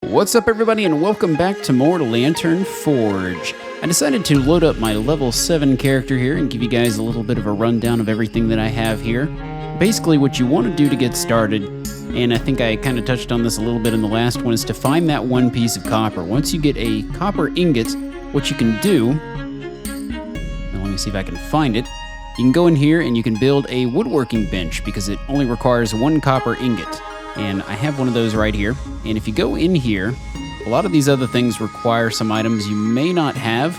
What's up everybody and welcome back to more Lantern Forge. I decided to load up my level 7 character here and give you guys a little bit of a rundown of everything that I have here. Basically what you want to do to get started, and I think I kind of touched on this a little bit in the last one, is to find that one piece of copper. Once you get a copper ingot, what you can do, now let me see if I can find it, you can go in here and you can build a woodworking bench because it only requires one copper ingot. And I have one of those right here. And if you go in here, a lot of these other things require some items you may not have.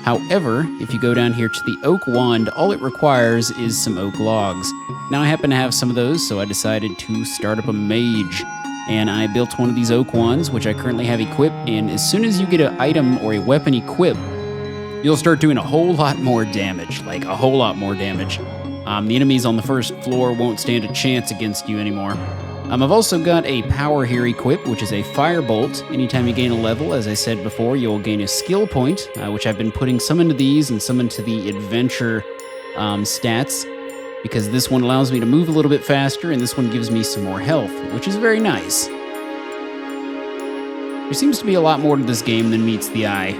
However, if you go down here to the oak wand, all it requires is some oak logs. Now I happen to have some of those, so I decided to start up a mage. And I built one of these oak wands, which I currently have equipped. And as soon as you get an item or a weapon equipped, you'll start doing a whole lot more damage, like a whole lot more damage. The enemies on the first floor won't stand a chance against you anymore. I've also got a power here equipped, which is a Firebolt. Anytime you gain a level, as I said before, you'll gain a skill point, which I've been putting some into these and some into the adventure stats, because this one allows me to move a little bit faster, and this one gives me some more health, which is very nice. There seems to be a lot more to this game than meets the eye.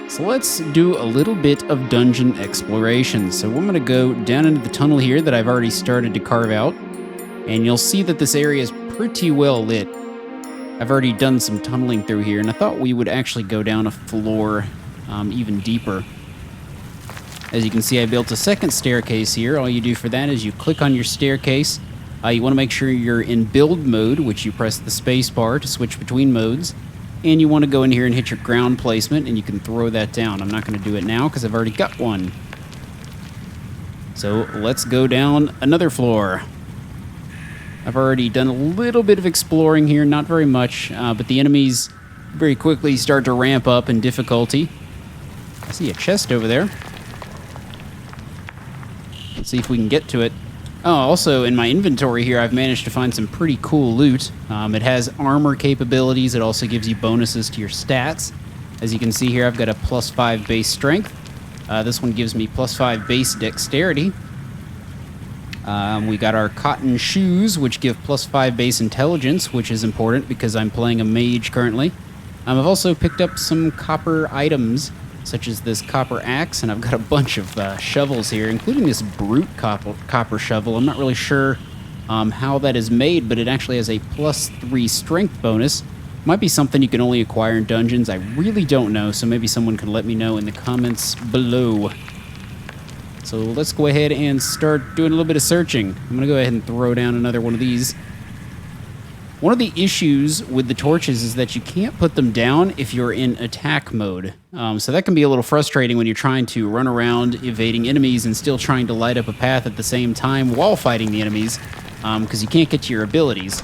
So let's do a little bit of dungeon exploration. So I'm going to go down into the tunnel here that I've already started to carve out. And you'll see that this area is pretty well lit. I've already done some tunneling through here, and I thought we would actually go down a floor even deeper. As you can see, I built a second staircase here. All you do for that is you click on your staircase. You want to make sure you're in build mode, which you press the space bar to switch between modes. And you want to go in here and hit your ground placement, and you can throw that down. I'm not going to do it now because I've already got one. So let's go down another floor. I've already done a little bit of exploring here, not very much, but the enemies very quickly start to ramp up in difficulty. I see a chest over there. Let's see if we can get to it. Oh, also in my inventory here, I've managed to find some pretty cool loot. It has armor capabilities. It also gives you bonuses to your stats. As you can see here, I've got a +5 base strength. This one gives me +5 base dexterity. We got our cotton shoes, which give +5 base intelligence, which is important because I'm playing a mage currently. I've also picked up some copper items, such as this copper axe, and I've got a bunch of shovels here, including this brute copper shovel. I'm not really sure how that is made, but it actually has a +3 strength bonus. Might be something you can only acquire in dungeons. I really don't know, so maybe someone can let me know in the comments below. So let's go ahead and start doing a little bit of searching. I'm going to go ahead and throw down another one of these. One of the issues with the torches is that you can't put them down if you're in attack mode. So that can be a little frustrating when you're trying to run around evading enemies and still trying to light up a path at the same time while fighting the enemies, because you can't get to your abilities.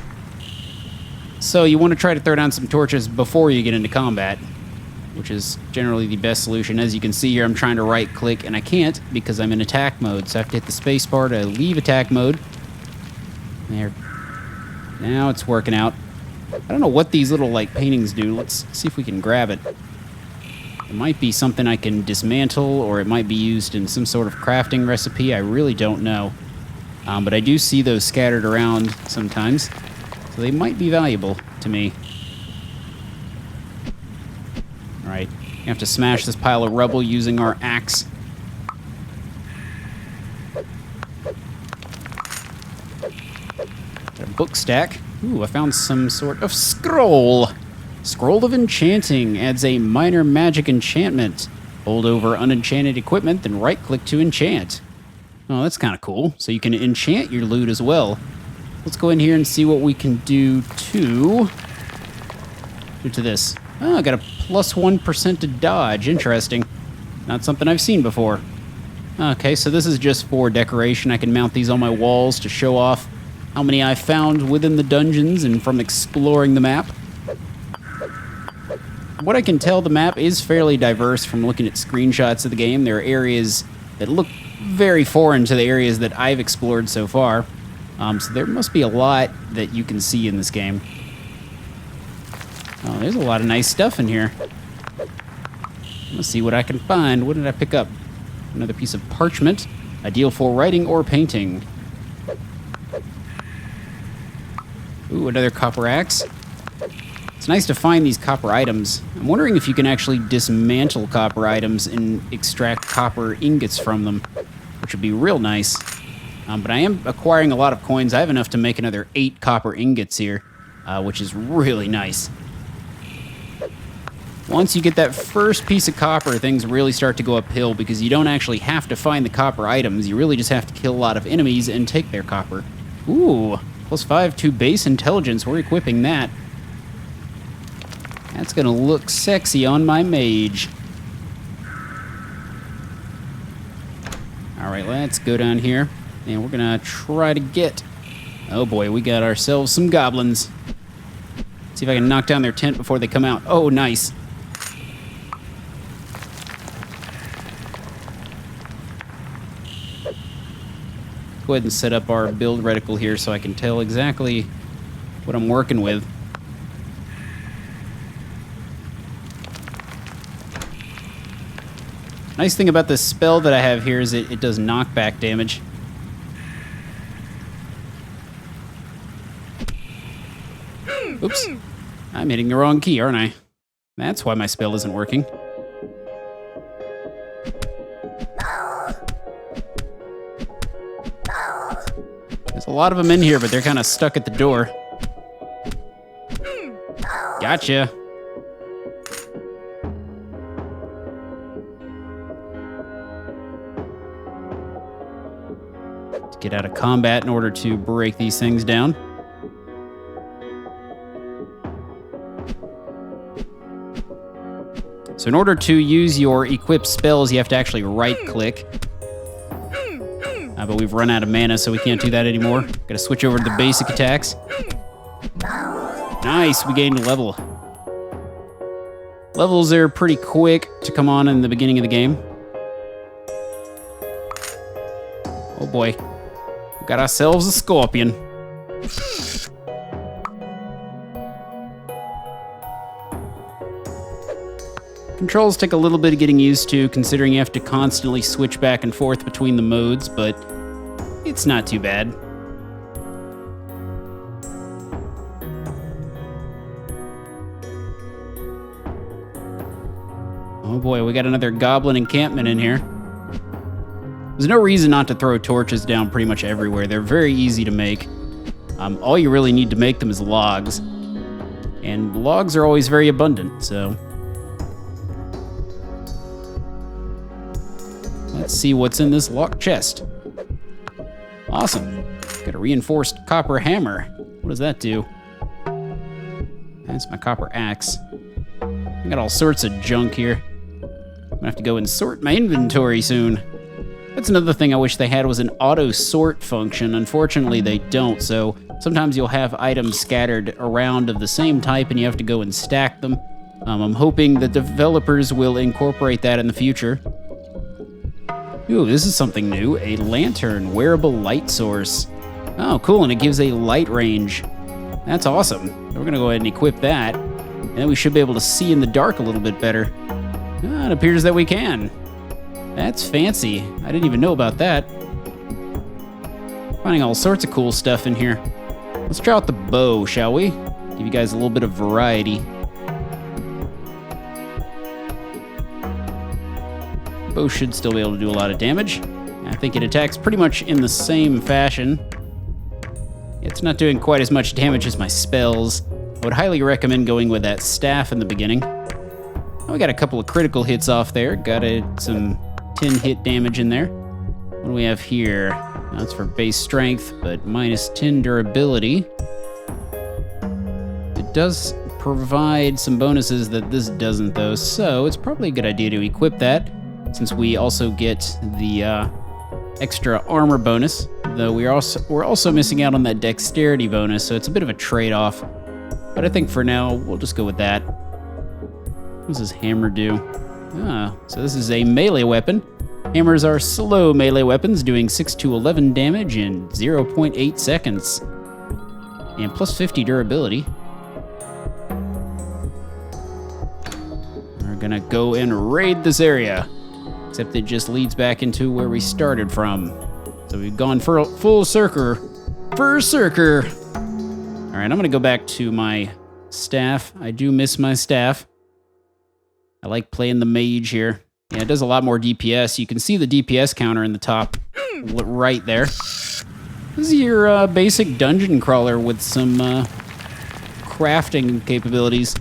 So you want to try to throw down some torches before you get into combat, which is generally the best solution. As you can see here, I'm trying to right-click, and I can't because I'm in attack mode, so I have to hit the space bar to leave attack mode. There. Now it's working out. I don't know what these little, like, paintings do. Let's see if we can grab it. It might be something I can dismantle, or it might be used in some sort of crafting recipe. I really don't know. But I do see those scattered around sometimes, so they might be valuable to me. Alright, you have to smash this pile of rubble using our axe. Got a book stack. Ooh, I found some sort of scroll. Scroll of Enchanting adds a minor magic enchantment. Hold over unenchanted equipment, then right-click to enchant. Oh, that's kind of cool. So you can enchant your loot as well. Let's go in here and see what we can do to this. Oh, I got a +1% to dodge. Interesting. Not something I've seen before. Okay, so this is just for decoration. I can mount these on my walls to show off how many I've found within the dungeons and from exploring the map. What I can tell, the map is fairly diverse from looking at screenshots of the game. There are areas that look very foreign to the areas that I've explored so far. So there must be a lot that you can see in this game. Oh, there's a lot of nice stuff in here. Let's see what I can find. What did I pick up? Another piece of parchment. Ideal for writing or painting. Ooh, another copper axe. Let's It's nice to find these copper items. I'm wondering if you can actually dismantle copper items and extract copper ingots from them, which would be real nice. But I am acquiring a lot of coins. I have enough to make another 8 copper ingots here, which is really nice. Once you get that first piece of copper, things really start to go uphill because you don't actually have to find the copper items. You really just have to kill a lot of enemies and take their copper. Ooh, +5 to base intelligence. We're equipping that. That's gonna look sexy on my mage. All right, let's go down here. And we're gonna try to get... Oh boy, we got ourselves some goblins. See if I can knock down their tent before they come out. Oh, nice. Go ahead and set up our build reticle here so I can tell exactly what I'm working with. Nice thing about this spell that I have here is it does knockback damage. Oops. I'm hitting the wrong key, aren't I? That's why my spell isn't working. There's a lot of them in here, but they're kind of stuck at the door. Gotcha. To get out of combat in order to break these things down. So in order to use your equipped spells, you have to actually right-click. But we've run out of mana, so we can't do that anymore. Gotta switch over to the basic attacks. Nice, we gained a level. Levels are pretty quick to come on in the beginning of the game. Oh boy. We got ourselves a scorpion. Controls take a little bit of getting used to, considering you have to constantly switch back and forth between the modes, but it's not too bad. Oh boy, we got another goblin encampment in here. There's no reason not to throw torches down pretty much everywhere. They're very easy to make. All you really need to make them is logs. And logs are always very abundant, so... Let's see what's in this locked chest. Awesome. Got a reinforced copper hammer. What does that do? That's my copper axe. I got all sorts of junk here. I'm gonna have to go and sort my inventory soon. That's another thing I wish they had was an auto sort function. Unfortunately, they don't, so sometimes you'll have items scattered around of the same type and you have to go and stack them. I'm hoping the developers will incorporate that in the future. Ooh, this is something new. A lantern, wearable light source. Oh, cool, and it gives a light range. That's awesome. We're gonna go ahead and equip that, and then we should be able to see in the dark a little bit better. It appears that we can. That's fancy. I didn't even know about that. Finding all sorts of cool stuff in here. Let's try out the bow, shall we? Give you guys a little bit of variety. Bow should still be able to do a lot of damage. I think it attacks pretty much in the same fashion. It's not doing quite as much damage as my spells. I would highly recommend going with that staff in the beginning. Oh, we got a couple of critical hits off there. Got some 10 hit damage in there. What do we have here? That's for base strength, but minus 10 durability. It does provide some bonuses that this doesn't, though, so it's probably a good idea to equip that, since we also get the extra armor bonus, though we're also missing out on that dexterity bonus, so it's a bit of a trade-off. But I think for now, we'll just go with that. What does this hammer do? So this is a melee weapon. Hammers are slow melee weapons, doing 6 to 11 damage in 0.8 seconds. And plus 50 durability. We're gonna go and raid this area. Except it just leads back into where we started from. So we've gone for full circle. All right, I'm gonna go back to my staff. I do miss my staff. I like playing the mage here. Yeah, it does a lot more DPS. You can see the DPS counter in the top right there. This is your basic dungeon crawler with some crafting capabilities.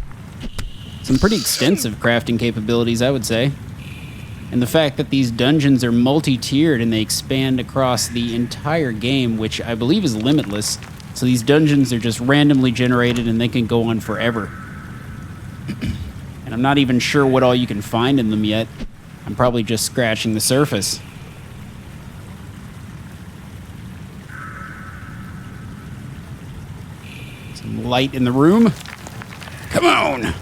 Some pretty extensive crafting capabilities, I would say. And the fact that these dungeons are multi-tiered and they expand across the entire game, which I believe is limitless. So these dungeons are just randomly generated and they can go on forever. And I'm not even sure what all you can find in them yet. I'm probably just scratching the surface. Some light in the room. Come on!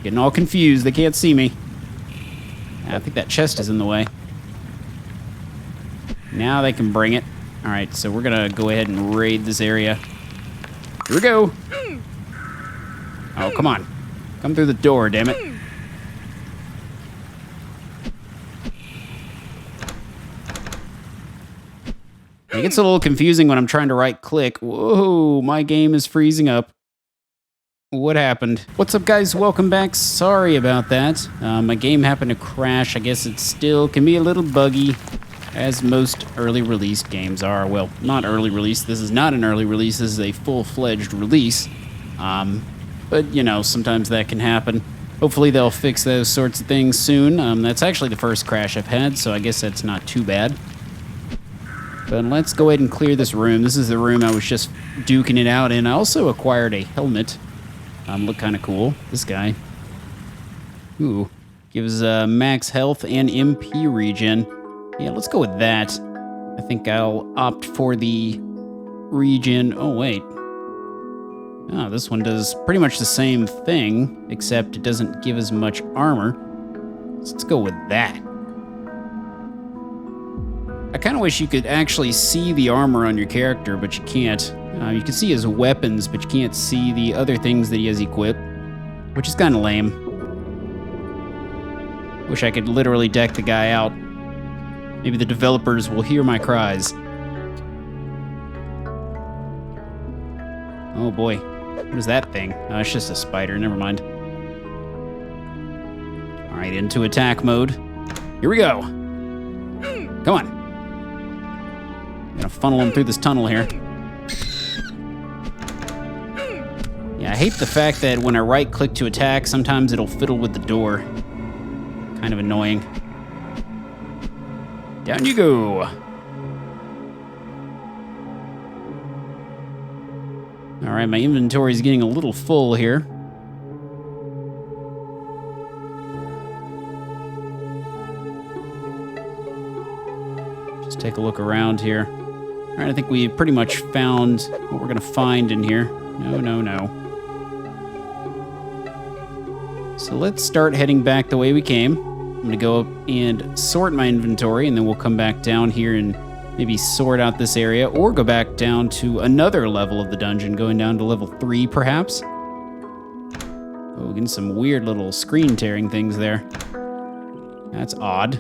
Getting all confused. They can't see me. I think that chest is in the way. Now they can bring it. All right, so we're going to go ahead and raid this area. Here we go. Oh, come on. Come through the door, damn it. It gets a little confusing when I'm trying to right-click. Whoa, my game is freezing up. What happened? What's up, guys? Welcome back. Sorry about that. My game happened to crash. I guess it still can be a little buggy, as most early release games are. Well, not early release. This is not an early release. This is a full-fledged release. But, you know, sometimes that can happen. Hopefully they'll fix those sorts of things soon. That's actually the first crash I've had, so I guess that's not too bad. But let's go ahead and clear this room. This is the room I was just duking it out in. I also acquired a helmet. Look kind of cool. This guy. Ooh. Gives max health and MP regen. Yeah, let's go with that. I think I'll opt for the regen. Oh, wait. Oh, this one does pretty much the same thing, except it doesn't give as much armor. So let's go with that. I kind of wish you could actually see the armor on your character, but you can't. You can see his weapons, but you can't see the other things that he has equipped, which is kind of lame. Wish I could literally deck the guy out. Maybe the developers will hear my cries. Oh boy, what is that thing? Oh, it's just a spider, never mind. All right, into attack mode. Here we go. Come on. I'm gonna funnel him through this tunnel here. Yeah, I hate the fact that when I right-click to attack, sometimes it'll fiddle with the door. Kind of annoying. Down you go. All right, my inventory is getting a little full here. Just take a look around here. All right, I think we pretty much found what we're gonna find in here. No. So let's start heading back the way we came. I'm gonna go up and sort my inventory, and then we'll come back down here and maybe sort out this area, or go back down to another level of the dungeon, going down to level 3 perhaps. Oh, getting some weird little screen tearing things there. That's odd.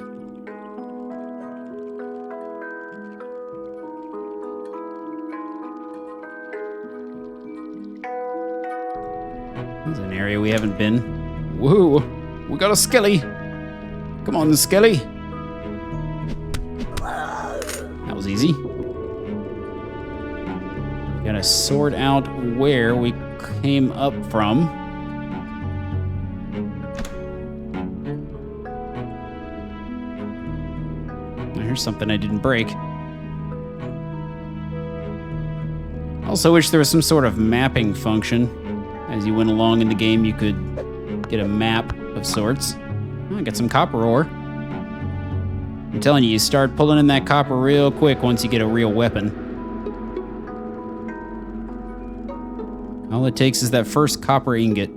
This is an area we haven't been. Whoa, we got a skelly. Come on, skelly. That was easy. Gotta sort out where we came up from. Here's something I didn't break. Also wish there was some sort of mapping function. As you went along in the game, you could get a map of sorts. Oh, I got some copper ore. I'm telling you, you start pulling in that copper real quick once you get a real weapon. All it takes is that first copper ingot.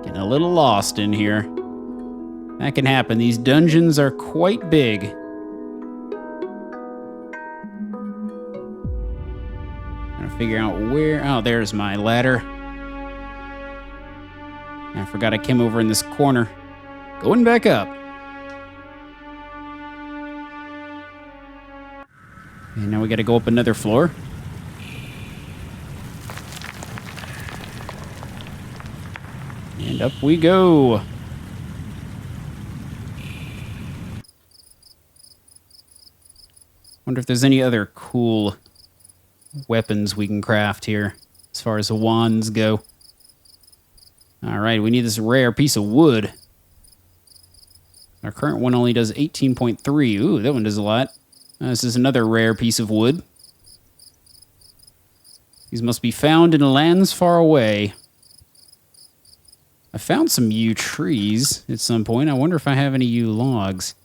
Getting a little lost in here. That can happen. These dungeons are quite big. Figure out where... Oh, there's my ladder. I forgot I came over in this corner. Going back up. And now we got to go up another floor. And up we go. Wonder if there's any other cool weapons we can craft here as far as the wands go. All right, we need this rare piece of wood. Our current one only does 18.3. Ooh, that one does a lot. This is another rare piece of wood. These must be found in lands far away. I found some yew trees at some point. I wonder if I have any yew logs.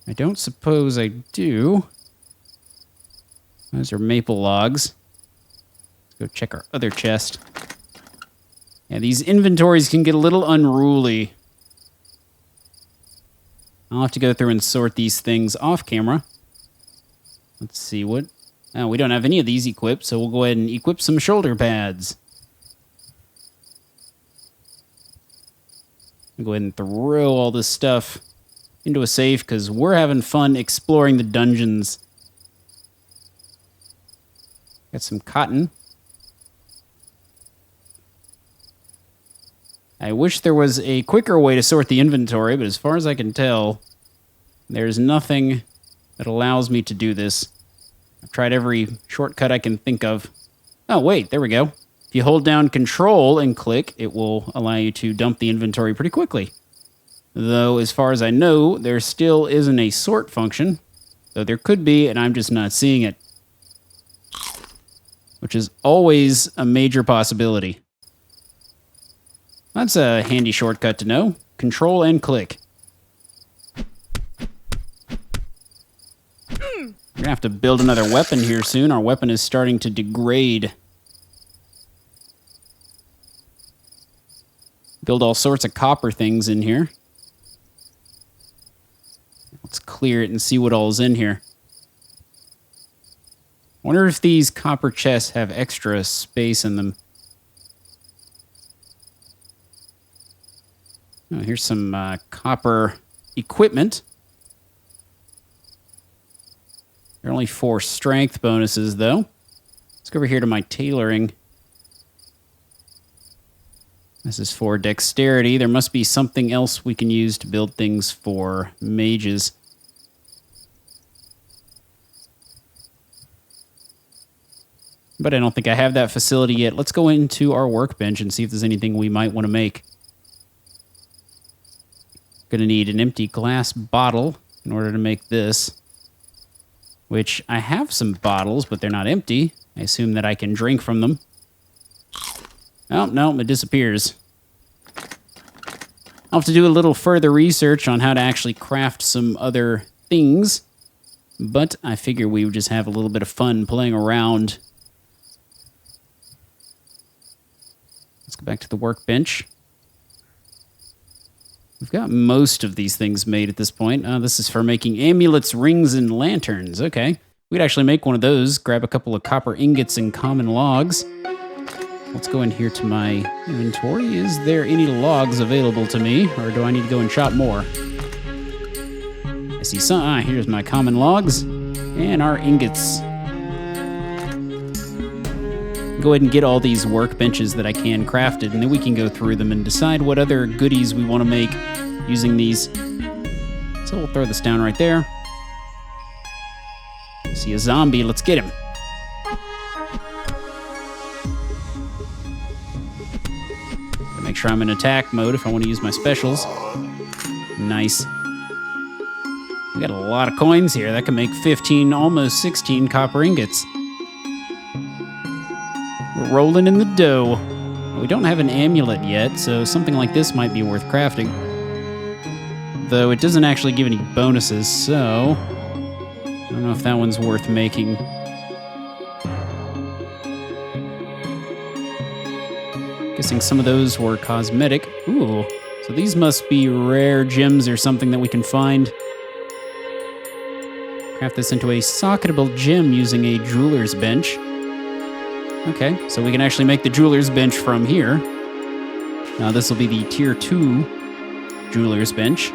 I don't suppose I do. Those are maple logs. Let's go check our other chest. Yeah, these inventories can get a little unruly. I'll have to go through and sort these things off camera. Let's see what... Oh, we don't have any of these equipped, so we'll go ahead and equip some shoulder pads. I'll go ahead and throw all this stuff into a safe, because we're having fun exploring the dungeons. Got some cotton. I wish there was a quicker way to sort the inventory, but as far as I can tell, there's nothing that allows me to do this. I've tried every shortcut I can think of. Oh, wait, there we go. If you hold down Control and click, it will allow you to dump the inventory pretty quickly. Though, as far as I know, there still isn't a sort function. Though there could be, and I'm just not seeing it. Which is always a major possibility. That's a handy shortcut to know. Control and click. We're gonna have to build another weapon here soon. Our weapon is starting to degrade. Build all sorts of copper things in here. Let's clear it and see what all is in here. I wonder if these copper chests have extra space in them. Oh, here's some copper equipment. There are only 4 strength bonuses, though. Let's go over here to my tailoring. This is for dexterity. There must be something else we can use to build things for mages. But I don't think I have that facility yet. Let's go into our workbench and see if there's anything we might want to make. Gonna need an empty glass bottle in order to make this. Which, I have some bottles, but they're not empty. I assume that I can drink from them. Oh, no, it disappears. I'll have to do a little further research on how to actually craft some other things. But I figure we would just have a little bit of fun playing around. Let's go back to the workbench. We've got most of these things made at this point. This is for making amulets, rings, and lanterns. Okay. We could actually make one of those. Grab a couple of copper ingots and common logs. Let's go in here to my inventory. Is there any logs available to me, or do I need to go and chop more? I see some. Here's my common logs and our ingots. Go ahead and get all these workbenches that I can crafted, and then we can go through them and decide what other goodies we want to make using these. So we'll throw this down right there. See a zombie, let's get him. Gotta make sure I'm in attack mode if I want to use my specials. Nice. We got a lot of coins here. That can make 15, almost 16 copper ingots. We're rolling in the dough. We don't have an amulet yet, so something like this might be worth crafting. Though it doesn't actually give any bonuses, so I don't know if that one's worth making. Guessing some of those were cosmetic. Ooh, so these must be rare gems or something that we can find. Craft this into a socketable gem using a jeweler's bench. Okay, so we can actually make the jeweler's bench from here. Now this will be the tier 2 jeweler's bench.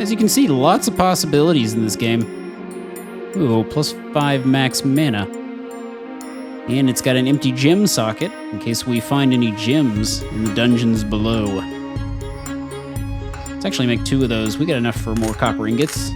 As you can see, lots of possibilities in this game. Ooh, plus 5 max mana. And it's got an empty gem socket, in case we find any gems in the dungeons below. Let's actually make 2 of those. We got enough for more copper ingots.